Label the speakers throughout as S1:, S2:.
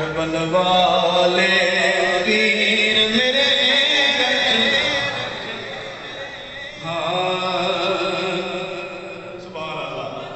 S1: کربل والے پیر میرے سبحان اللہ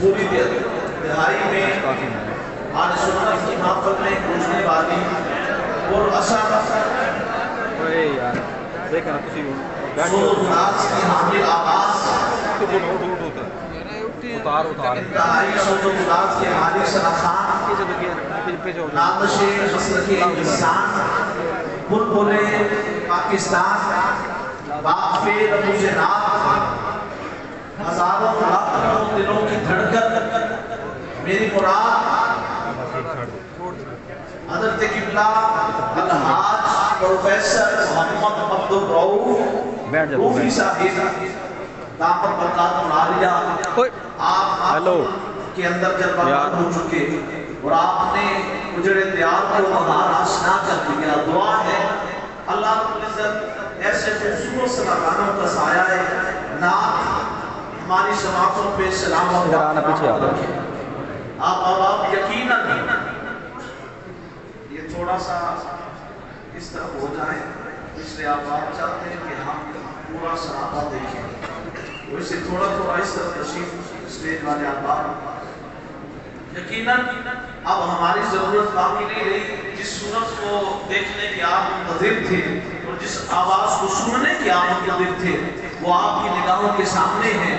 S1: پوری دہائی میں آل سنت کی محفل میں گونجنے والی اور اثر سوز ناز کی حامل آواز انتہائی سوز ناز کے مالک ثنا خان نامش مسلک انسان بلبل پاکستان واقف رموز نام ہزاروں لاکھوں دلوں کی دھڑکن میری مراد حضرت قبلہ الحاج پروفیسر محمد عبدالرؤوف روفی صاحب دامت برکات العالیہ آپ کے اندر جلوہ ہو چکے اور آپ نے اجڑے دیار کو مہار آشنا کر دیا. دعا ہے اللہ رب العزت ایسے خوبصورت سلاگانوں کا سایہ ہے نعت ہماری سماعتوں پہ سلام و برکات رکھیں. آپ یقیناً یہ تھوڑا سا اس طرح ہو جائیں اس لئے آپ چاہتے ہیں کہ ہم پورا سراپا دیکھیں ویسے تھوڑا اس طرح تشریف اسٹیج والے آپ یقیناً اب ہماری ضرورت باقی نہیں رہی. جس صورت کو دیکھنے کی آپ منتظر تھے اور جس آواز کو سننے کی آپ منتظر تھے وہ آپ کی نگاہوں کے سامنے ہیں.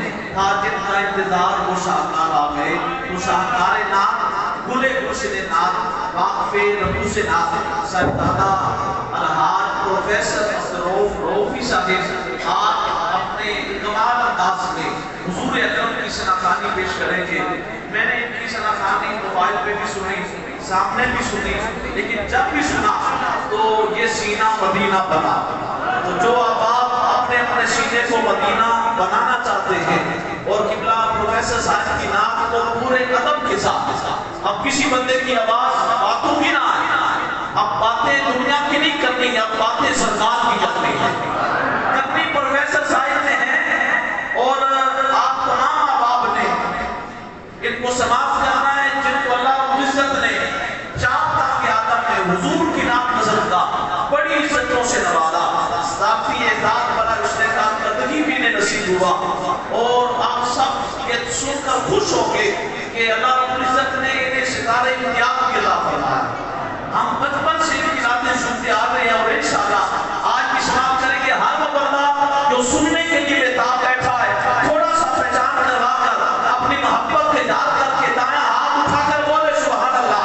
S1: جن کا انتظار وہ شاہکار آ گئے وہ شاہکار نام گلے گلشن نام واقف رموز نام سردادہ الحاج پروفیسر عبدالرؤوف روفی صاحب آپ اپنے کمال انداز میں حضور اکرم کی شناخانی پیش کریں گے. میں نے ان کی شناخانی موبائل پہ بھی سنی سامنے بھی سنی لیکن جب بھی سنا تو یہ سینہ مدینہ بنا. تو جو آپ اپنے سینے کو مدینہ بنانا چاہتے ہیں اور قبلہ پروفیسر صاحب کی نام کو پورے قدم کے ساتھ اب کسی بندے کی آواز باتوں کی نہ آئے. اب باتیں دنیا کی نہیں کرنی اب باتیں سرکار کی کرنی ہے. کرنی پروفیسر صاحب نے ہیں اور آپ تمام احباب نے ان کو سماعت کرنا ہے جن کو اللہ رب العزت نے چاہتا کہ آدم نے حضور کی نام نظر کا بڑی عزتوں سے نوازا. ذاتی ذات بڑا رشتے کا قدری بھی نے نصیب ہوا اور آپ سب یہ سن کر خوش ہو گئے کہ اللہ رب العزت نے انہیں ستارے امتیاز کی عطا فرمایا. ہم بچپن سے ان کی باتیں سنتے آ رہے ہیں اور انشاءاللہ آج کی سماعت کریں گے. ہر وہ بندہ جو سننے کے لیے بیتاب بیٹھا ہے تھوڑا سا پہچان کروا کر اپنی محبت کے یاد کر کے دائیں ہاتھ اٹھا کر بولے سبحان اللہ.